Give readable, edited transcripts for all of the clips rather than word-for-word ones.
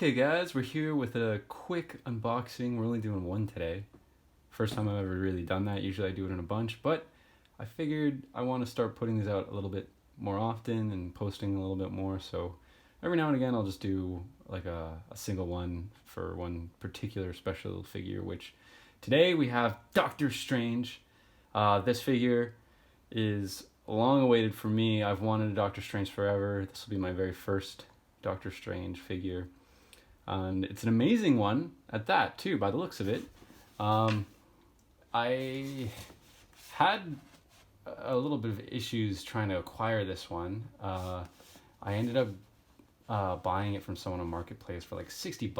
Okay guys, we're here with a quick unboxing. We're only doing one today. First time I've ever really done that. Usually I do it in a bunch, but I figured I want to start putting these out a little bit more often and posting a little bit more. So every now and again I'll just do like a single one for one particular special figure, which today we have Doctor Strange. This figure is long awaited for me. I've wanted a Doctor Strange forever. This will be my very first Doctor Strange figure. And it's an amazing one at that too, by the looks of it. I had a little bit of issues trying to acquire this one. I ended up buying it from someone on Marketplace for like $60,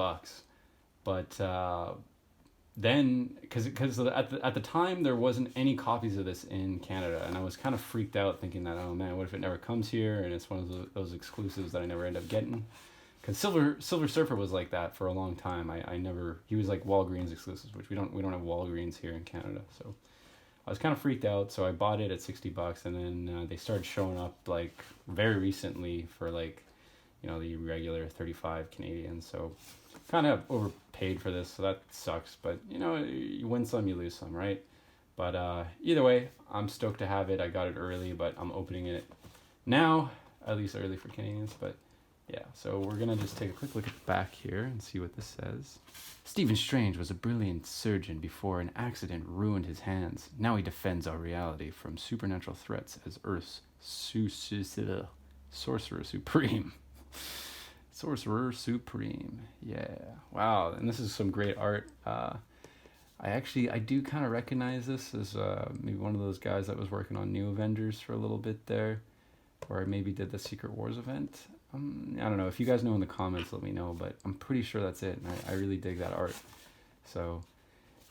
but then because at the time there wasn't any copies of this in Canada, and I was kind of freaked out thinking that, oh man, what if it never comes here and it's one of those exclusives that I never end up getting. Because Silver Surfer was like that for a long time. I never, he was like Walgreens exclusives, which we don't have Walgreens here in Canada. So I was kind of freaked out. So I bought it at $60, and then they started showing up like very recently for like, the regular 35 Canadian. So kind of overpaid for this, so that sucks. But you win some, you lose some, right? But either way, I'm stoked to have it. I got it early, but I'm opening it now, at least early for Canadians. But yeah, so we're going to just take a quick look at the back here and see what this says. Stephen Strange was a brilliant surgeon before an accident ruined his hands. Now he defends our reality from supernatural threats as Earth's Sorcerer Supreme. Sorcerer Supreme. Yeah. Wow, and this is some great art. I do kind of recognize this as maybe one of those guys that was working on New Avengers for a little bit there, or maybe did the Secret Wars event. I don't know. If you guys know in the comments, let me know, but I'm pretty sure that's it, and I really dig that art. So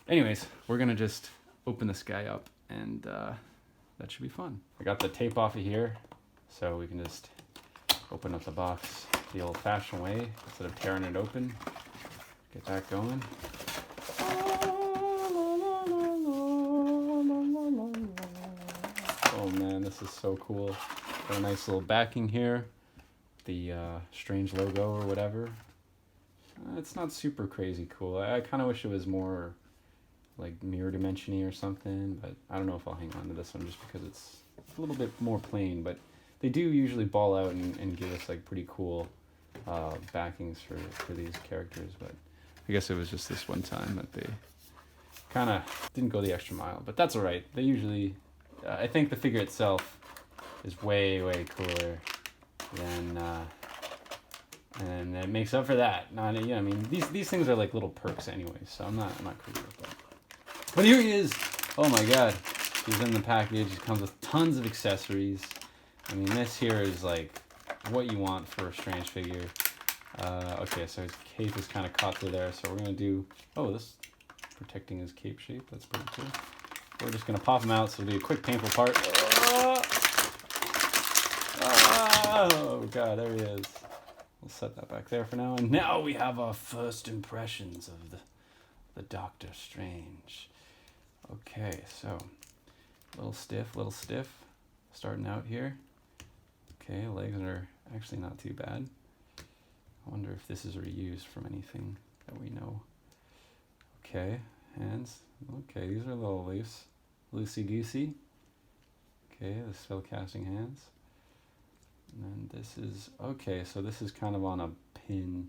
anyways, we're going to just open this guy up, and that should be fun. I got the tape off of here, so we can just open up the box the old-fashioned way instead of tearing it open. Get that going. Oh man, this is so cool. Got a nice little backing here. The Strange logo or whatever. It's not super crazy cool. I kind of wish it was more like mirror dimension-y or something, but I don't know if I'll hang on to this one just because it's a little bit more plain. But they do usually ball out and give us like pretty cool backings for these characters. But I guess it was just this one time that they kind of didn't go the extra mile. But that's all right. They usually, I think the figure itself is way cooler. And it makes up for that. These things are like little perks anyway, so I'm not crazy with that. But here he is. Oh my god, he's in the package. He comes with tons of accessories. This here is like what you want for a Strange figure. Okay, so his cape is kind of caught through there, so we're gonna do. Oh, this protecting his cape shape. That's pretty cool. We're just gonna pop him out. So it'll be a quick, painful part. Oh god, there he is. We'll set that back there for now. And now we have our first impressions of the Doctor Strange. Okay, so a little stiff, starting out here. Okay, legs are actually not too bad. I wonder if this is reused from anything that we know. Okay, hands. Okay, these are a little loose. Loosey-goosey. Okay, the spell-casting hands. And then this is, okay, so this is kind of on a pin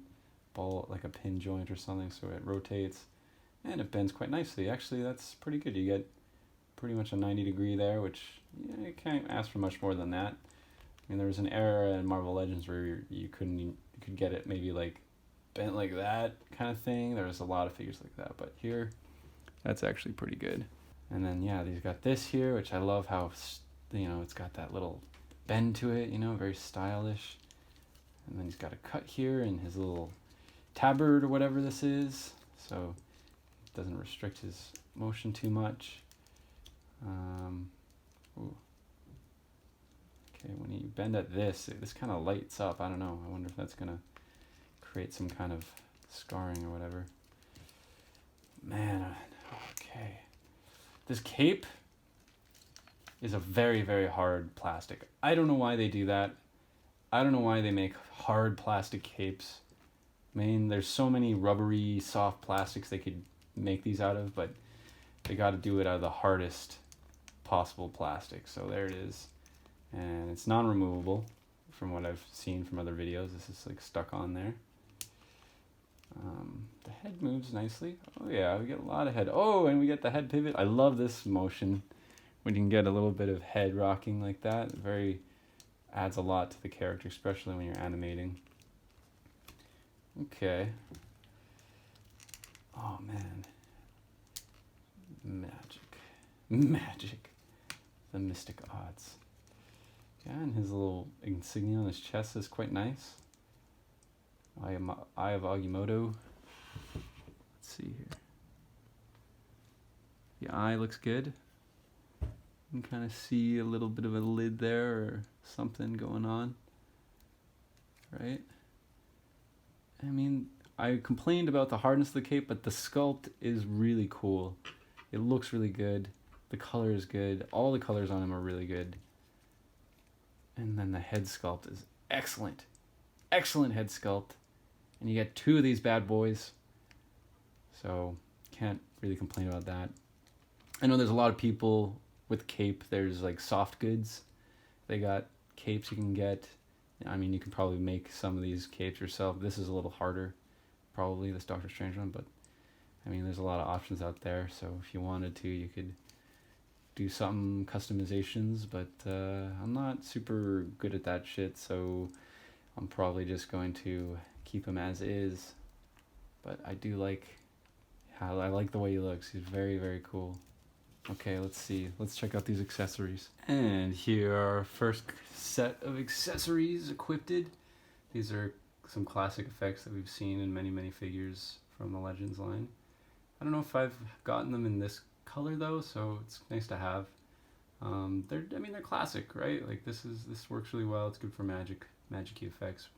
ball, like a pin joint or something, so it rotates and it bends quite nicely. Actually, that's pretty good. You get pretty much a 90-degree there, which you can't ask for much more than that. There was an era in Marvel Legends where you could get it maybe like bent like that kind of thing. There was a lot of figures like that, but here, that's actually pretty good. And then yeah, they've got this here, which I love how, it's got that little bend to it, very stylish. And then he's got a cut here in his little tabard or whatever this is, so it doesn't restrict his motion too much. Okay, when you bend at this kind of lights up. I don't know. I wonder if that's gonna create some kind of scarring or whatever. Man, okay. This cape is a very hard plastic. I don't know why they do that. I don't know why they make hard plastic capes There's so many rubbery, soft plastics they could make these out of, but they got to do it out of the hardest possible plastic. So there it is, and it's non-removable from what I've seen from other videos. This is like stuck on there. The head moves nicely. Oh yeah, we get a lot of head. Oh, and we get the head pivot. I love this motion when you can get a little bit of head rocking like that. It adds a lot to the character, especially when you're animating. Okay. Oh man. Magic. The mystic odds. Yeah, and his little insignia on his chest is quite nice. Eye of Agamotto. Let's see here. The eye looks good. You can kind of see a little bit of a lid there or something going on. Right? I mean, I complained about the hardness of the cape, but the sculpt is really cool. It looks really good. The color is good. All the colors on him are really good. And then the head sculpt is excellent. Excellent head sculpt. And you get 2 of these bad boys. So, can't really complain about that. I know there's a lot of people with cape. There's like soft goods. They got capes you can get. I mean, you can probably make some of these capes yourself. This is a little harder, probably, this Doctor Strange one. But, I mean, there's a lot of options out there. So, if you wanted to, you could do some customizations. But I'm not super good at that shit. So, I'm probably just going to keep him as is. But I do like I like the way he looks. He's very, very cool. Okay, let's see. Let's check out these accessories. And here are our first set of accessories equipped. These are some classic effects that we've seen in many, many figures from the Legends line. I don't know if I've gotten them in this color though, so it's nice to have. They're classic, right? Like this works really well. It's good for magic effects.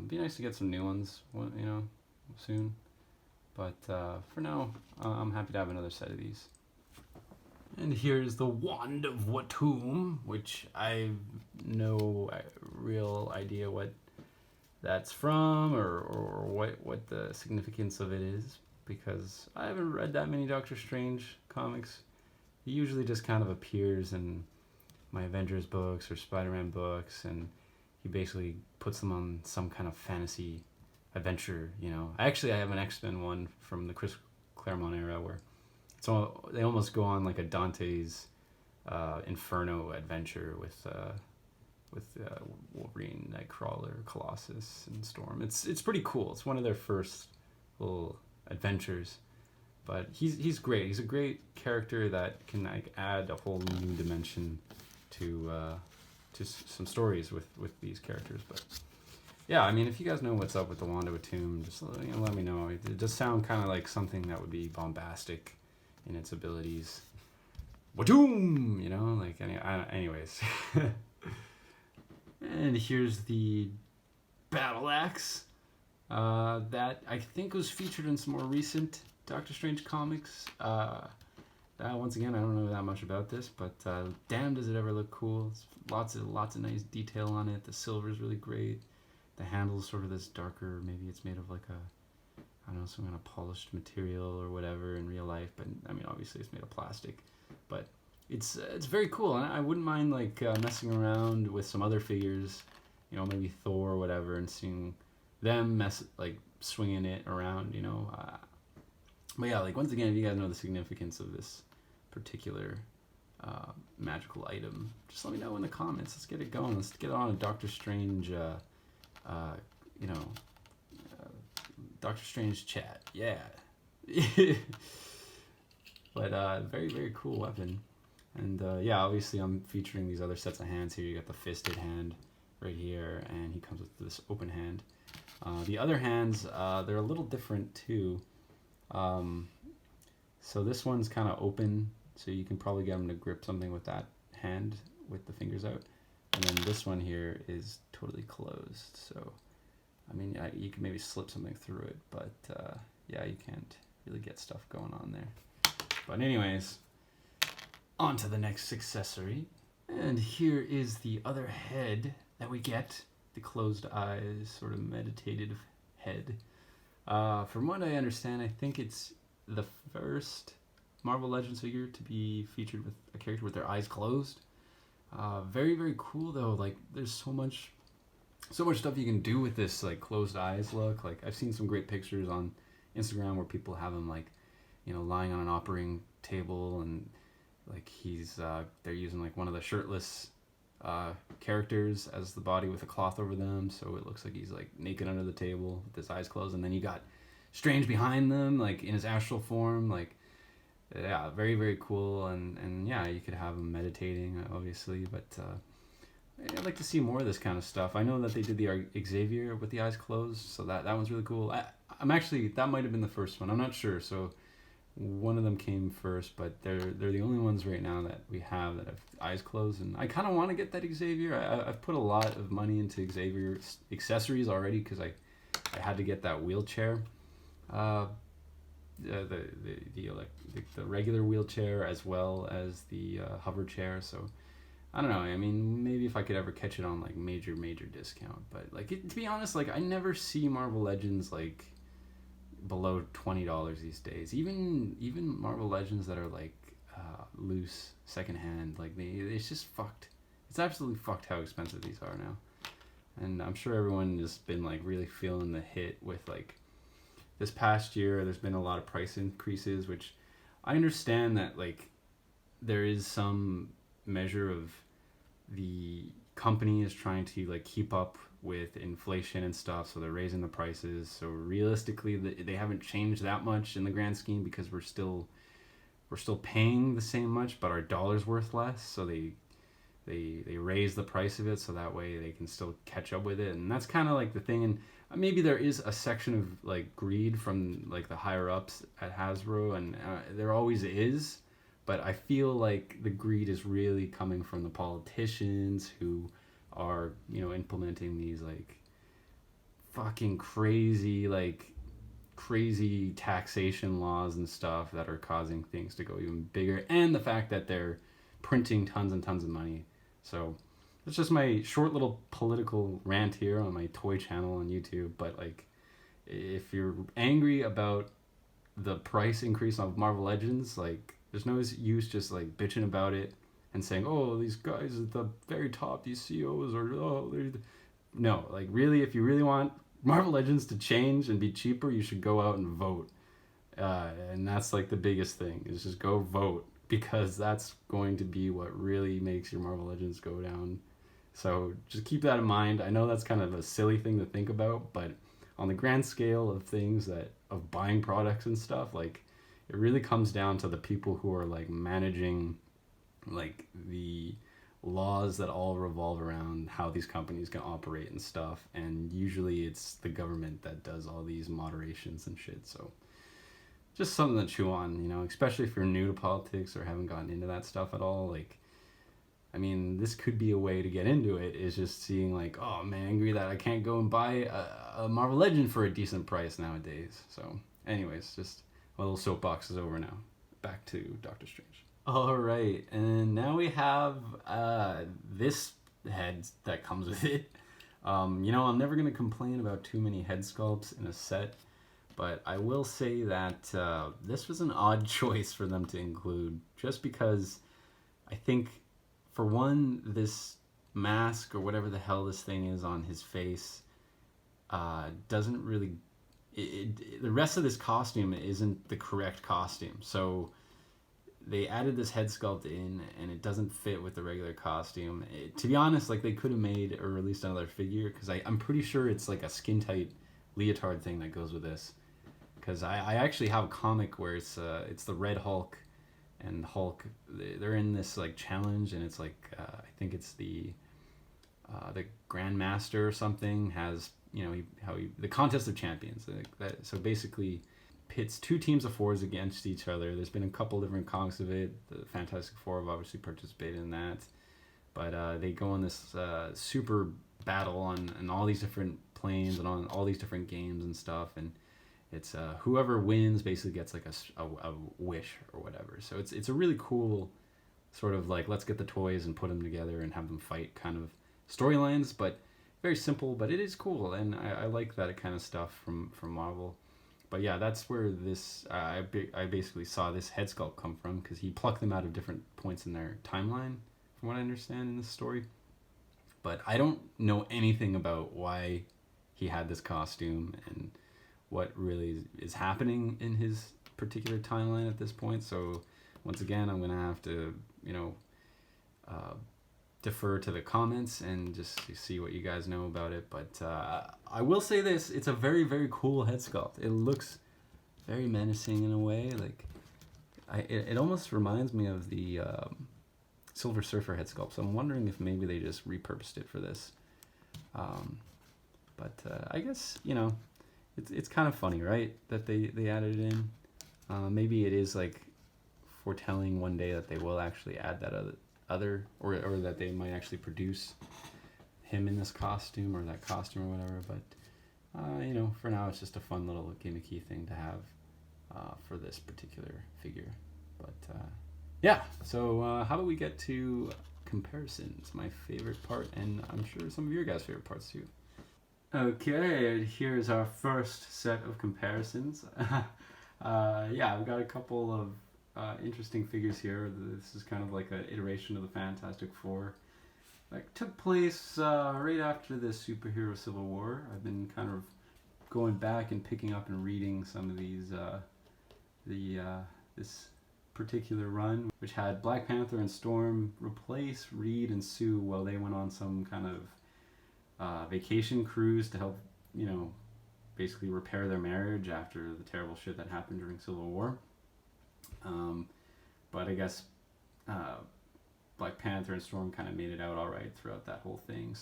Be nice to get some new ones, soon. But for now, I'm happy to have another set of these. And here's the Wand of Watum, which I have no real idea what that's from or what the significance of it is, because I haven't read that many Doctor Strange comics. He usually just kind of appears in my Avengers books or Spider-Man books, and he basically puts them on some kind of fantasy adventure, I have an X-Men one from the Chris Claremont era where they almost go on like a Dante's Inferno adventure with Wolverine, Nightcrawler, Colossus, and Storm. It's pretty cool. It's one of their first little adventures, but he's great. He's a great character that can add a whole new dimension to some stories with these characters. But yeah, I mean, if you guys know what's up with the Wand of Watum, just let me know. It does sound kind of like something that would be bombastic in its abilities. Watum! Anyways. And here's the battle axe that I think was featured in some more recent Doctor Strange comics. Once again, I don't know that much about this, but damn, does it ever look cool. It's lots of nice detail on it. The silver is really great. The handle is sort of this darker, maybe it's made of like some kind of polished material or whatever in real life, but I mean, obviously it's made of plastic. But it's very cool, and I wouldn't mind messing around with some other figures, maybe Thor or whatever, and seeing them swinging it around, But yeah, once again, if you guys know the significance of this particular magical item, just let me know in the comments. Let's get it going. Let's get on a Doctor Strange, Doctor Strange chat. Yeah. But very, very cool weapon. And obviously I'm featuring these other sets of hands here. You got the fisted hand right here, and he comes with this open hand. The other hands, they're a little different too. So this one's kind of open, so you can probably get him to grip something with that hand with the fingers out. And then this one here is totally closed. So, I mean, you can maybe slip something through it, but you can't really get stuff going on there. But anyways, on to the next accessory. And here is the other head that we get. The closed eyes, sort of meditative head. From what I understand, I think it's the first Marvel Legends figure to be featured with a character with their eyes closed. Very, very cool though. Like there's so much stuff you can do with this like closed eyes look. Like I've seen some great pictures on Instagram where people have him like, lying on an operating table, and like they're using like one of the shirtless characters as the body with a cloth over them, so it looks like he's like naked under the table with his eyes closed, and then you got Strange behind them like in his astral form. Like yeah, very, very cool. And yeah, you could have him meditating obviously, but I'd like to see more of this kind of stuff. I know that they did the Xavier with the eyes closed, so that one's really cool. I'm actually, that might have been the first one, I'm not sure, so one of them came first, but they're the only ones right now that we have that have eyes closed, and I kind of want to get that Xavier. I've put a lot of money into Xavier accessories already because I had to get that wheelchair, the regular wheelchair as well as the hover chair. So I don't know. I mean, maybe if I could ever catch it on like major discount, but like to be honest, like I never see Marvel Legends like below $20 these days. Even Marvel Legends that are like loose secondhand, like it's just fucked. It's absolutely fucked how expensive these are now. And I'm sure everyone has been like really feeling the hit with like this past year. There's been a lot of price increases, which I understand that like there is some measure of the company is trying to like keep up with inflation and stuff, so they're raising the prices. So realistically, they haven't changed that much in the grand scheme because we're still paying the same much, but our dollar's worth less. So they raise the price of it so that way they can still catch up with it, and that's kind of like the thing. And maybe there is a section of like greed from like the higher ups at Hasbro, and there always is. But I feel like the greed is really coming from the politicians who are, implementing these like fucking crazy taxation laws and stuff that are causing things to go even bigger, and the fact that they're printing tons and tons of money. So it's just my short little political rant here on my toy channel on YouTube. But like, if you're angry about the price increase of Marvel Legends, like there's no use just like bitching about it and saying, oh, these guys at the very top, these CEOs are, no, like really, if you really want Marvel Legends to change and be cheaper, you should go out and vote. And that's like the biggest thing, is just go vote, because that's going to be what really makes your Marvel Legends go down. So just keep that in mind. I know that's kind of a silly thing to think about, but on the grand scale of things of buying products and stuff, like it really comes down to the people who are like managing like the laws that all revolve around how these companies can operate and stuff. And usually it's the government that does all these moderations and shit. So just something to chew on, especially if you're new to politics or haven't gotten into that stuff at all. Like, I mean, this could be a way to get into it, is just seeing like, oh, I'm angry that I can't go and buy a Marvel Legend for a decent price nowadays. So anyways, just my little soapbox is over now. Back to Doctor Strange. All right, and now we have this head that comes with it. I'm never going to complain about too many head sculpts in a set, but I will say that this was an odd choice for them to include, just because I think, for one, this mask or whatever the hell this thing is on his face doesn't really... the rest of this costume isn't the correct costume, so they added this head sculpt in, and it doesn't fit with the regular costume. To be honest, like, they could have made or released another figure, because I'm pretty sure it's like a skin tight leotard thing that goes with this. Because I actually have a comic where it's the Red Hulk and Hulk. They're in this like challenge, and it's like I think it's the Grandmaster or something has, the Contest of Champions. So basically pits two teams of fours against each other. There's been a couple different comics of it. The Fantastic Four have obviously participated in that, but they go on this super battle on all these different planes and on all these different games and stuff, and it's whoever wins basically gets like a wish or whatever. So it's a really cool sort of like, let's get the toys and put them together and have them fight kind of storylines. But very simple, but it is cool, and I like that kind of stuff from Marvel. But yeah, that's where this I basically saw this head sculpt come from, because he plucked them out of different points in their timeline, from what I understand in this story. But I don't know anything about why he had this costume and what really is happening in his particular timeline at this point. So once again, I'm gonna have to, uh, defer to the comments and just see what you guys know about it. But I will say this: it's a very, very cool head sculpt. It looks very menacing in a way. Like it almost reminds me of the Silver Surfer head sculpt. So I'm wondering if maybe they just repurposed it for this. But I guess it's kind of funny, right? That they added it in. Maybe it is like foretelling one day that they will actually add that other or that they might actually produce him in this costume or that costume or whatever. But for now it's just a fun little gimmicky thing to have for this particular figure. But yeah, so how about we get to comparisons, my favorite part, and I'm sure some of your guys' favorite parts too. Okay, here's our first set of comparisons. Yeah, I've got a couple of interesting figures here. This is kind of like an iteration of the Fantastic Four that took place right after the superhero Civil War. I've been kind of going back and picking up and reading some of these, this particular run, which had Black Panther and Storm replace Reed and Sue while they went on some kind of vacation cruise to help, basically repair their marriage after the terrible shit that happened during Civil War. But I guess Black Panther and Storm kind of made it out all right throughout that whole thing.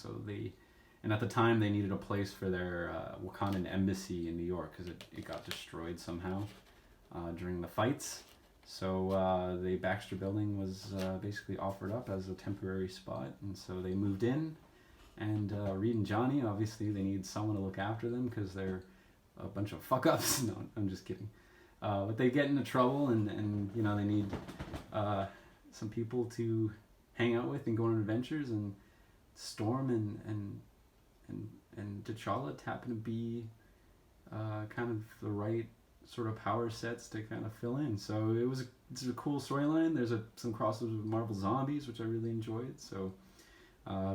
And at the time they needed a place for their Wakandan embassy in New York because it got destroyed somehow during the fights. So the Baxter Building was basically offered up as a temporary spot, and so they moved in. And Reed and Johnny, obviously, they need someone to look after them because they're a bunch of fuck-ups. No, I'm just kidding. But they get into trouble, and they need some people to hang out with and go on adventures. And Storm and T'Challa happen to be kind of the right sort of power sets to kind of fill in. So it's a cool storyline. There's some crossovers with Marvel Zombies, which I really enjoyed. So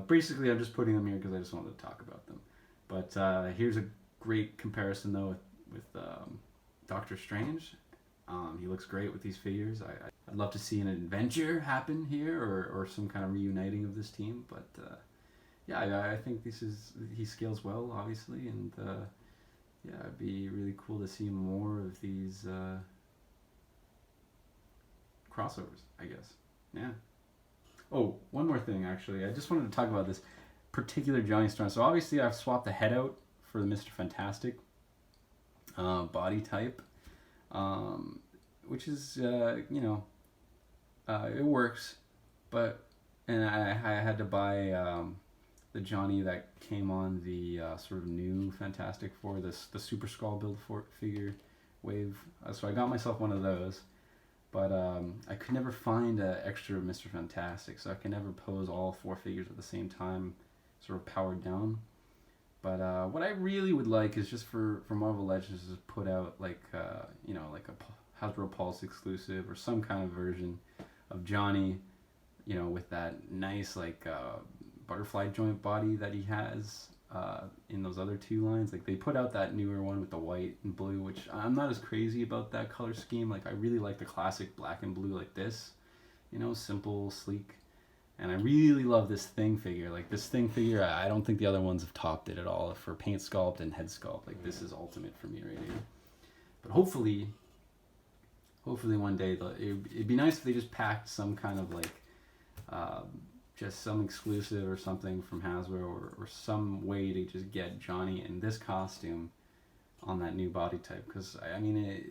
basically, I'm just putting them here because I just wanted to talk about them. But here's a great comparison though with Doctor Strange. He looks great with these figures. I'd love to see an adventure happen here or some kind of reuniting of this team. But yeah, I think he scales well, obviously, and yeah, it'd be really cool to see more of these crossovers, I guess. Yeah. Oh, one more thing, actually. I just wanted to talk about this particular Johnny Storm. So obviously I've swapped the head out for the Mr. Fantastic body type, which is, it works, and I had to buy the Johnny that came on the sort of new Fantastic Four, the Super Skull build figure wave. So I got myself one of those. But I could never find an extra Mr. Fantastic, so I can never pose all 4 figures at the same time, sort of powered down. But what I really would like is just for Marvel Legends to put out like a Hasbro Pulse exclusive or some kind of version of Johnny, with that nice butterfly joint body that he has in those other 2 lines. Like they put out that newer one with the white and blue, which I'm not as crazy about that color scheme. Like I really like the classic black and blue like this, simple, sleek. And I really love this Thing figure. Like this Thing figure, I don't think the other ones have topped it at all for paint sculpt and head sculpt. Like this is ultimate for me right here. But hopefully one day it'd be nice if they just packed some kind of just some exclusive or something from Hasbro or some way to just get Johnny in this costume on that new body type. Because,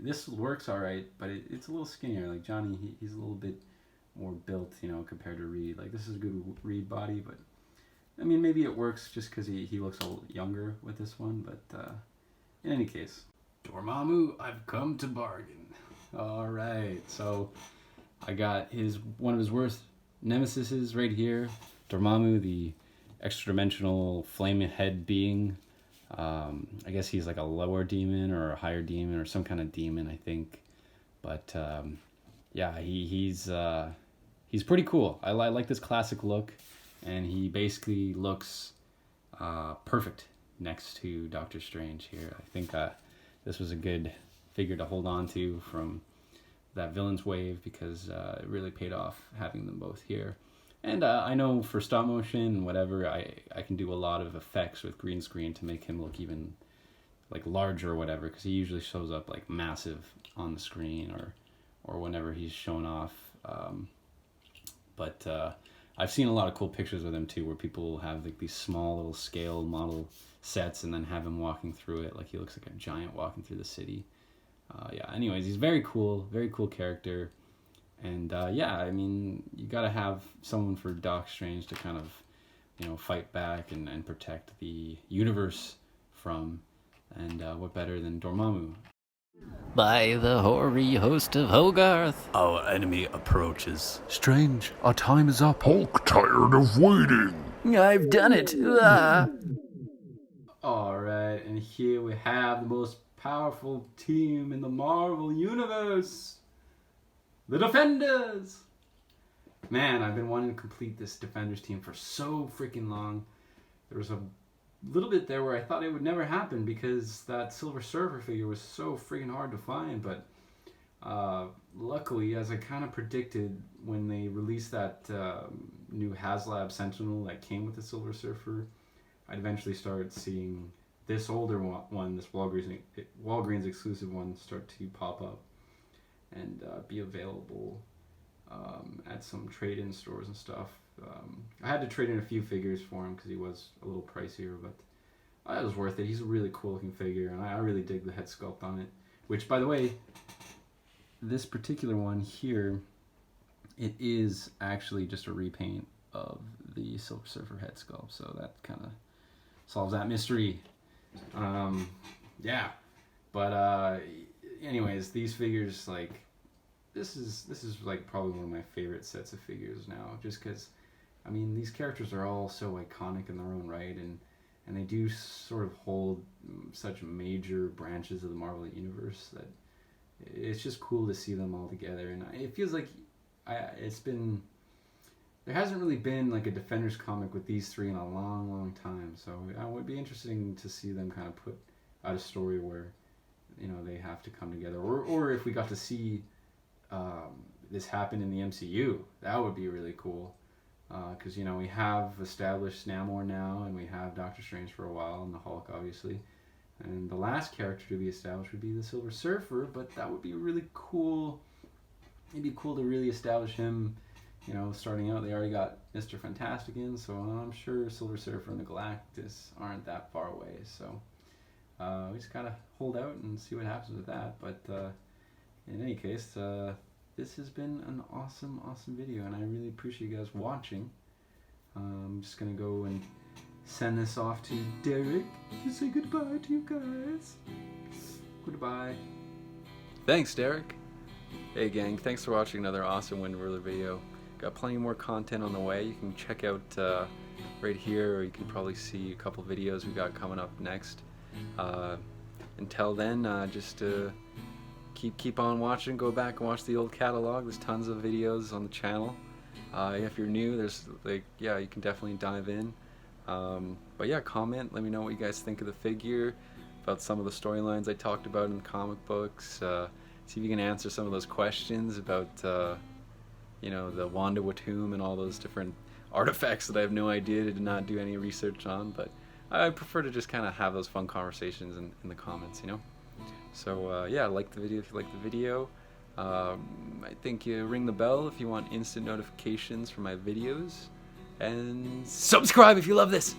this works alright, but it's a little skinnier. Like Johnny, he's a little bit more built, compared to Reed. Like this is a good Reed body, but maybe it works just because he looks a little younger with this one. But in any case, Dormammu, I've come to bargain. Alright, so I got one of his worst nemesises right here, Dormammu, the extra-dimensional flame head being. I guess he's like a lower demon or a higher demon or some kind of demon, I think. But yeah, he's pretty cool. I like this classic look, and he basically looks perfect next to Doctor Strange here. I think this was a good figure to hold on to from that villain's wave, because it really paid off having them both here. And I know for stop motion and whatever, I can do a lot of effects with green screen to make him look even like larger or whatever, because he usually shows up like massive on the screen or whenever he's shown off. But I've seen a lot of cool pictures with him too, where people have like these small little scale model sets and then have him walking through it like he looks like a giant walking through the city. Yeah, anyways, he's very cool character. And yeah, I mean, you gotta have someone for Doc Strange to kind of, you know, fight back and protect the universe from. And what better than Dormammu? By the hoary host of Hogarth. Our enemy approaches. Strange, our time is up. Hulk tired of waiting. I've done it. Ah. Alright, and here we have the most powerful team in the Marvel Universe. The Defenders! Man, I've been wanting to complete this Defenders team for so freaking long. There was a little bit there where I thought it would never happen because that Silver Surfer figure was so freaking hard to find, but luckily, as I kind of predicted when they released that new HasLab Sentinel that came with the Silver Surfer, I'd eventually start seeing this older one, this Walgreens exclusive one, start to pop up and be available at some trade-in stores and stuff. I had to trade in a few figures for him because he was a little pricier, but it was worth it. He's a really cool-looking figure, and I really dig the head sculpt on it. Which, by the way, this particular one here, it is actually just a repaint of the Silver Surfer head sculpt, so that kind of solves that mystery. Yeah, but anyways, these figures, like, this is like probably one of my favorite sets of figures now, just because, I mean, these characters are all so iconic in their own right, and they do sort of hold such major branches of the Marvel Universe that it's just cool to see them all together. And it feels like there hasn't really been like a Defenders comic with these three in a long time, so it would be interesting to see them kind of put out a story where, you know, they have to come together, or if we got to see this happen in the MCU, that would be really cool, because, you know, we have established Namor now, and we have Doctor Strange for a while, and the Hulk obviously, and the last character to be established would be the Silver Surfer, but that would be really cool. It'd be cool to really establish him, you know, starting out. They already got Mr. Fantastic in, so I'm sure Silver Surfer and the Galactus aren't that far away, so we just gotta hold out and see what happens with that. But in any case, this has been an awesome video, and I really appreciate you guys watching. I'm just gonna go and send this off to Derek to say goodbye to you guys. Goodbye. Thanks, Derek. Hey gang, thanks for watching another awesome windwirler video. Got plenty more content on the way. You can check out right here, or you can probably see a couple videos we got coming up next. Until then, just keep on watching. Go back and watch the old catalog. There's tons of videos on the channel. If you're new, there's you can definitely dive in. But yeah, comment. Let me know what you guys think of the figure, about some of the storylines I talked about in the comic books. See if you can answer some of those questions about you know, the Wanda Watum and all those different artifacts that I have no idea, did not do any research on, but I prefer to just kind of have those fun conversations in the comments, you know. So yeah, like the video if you like the video. I think you ring the bell if you want instant notifications for my videos, and subscribe if you love this.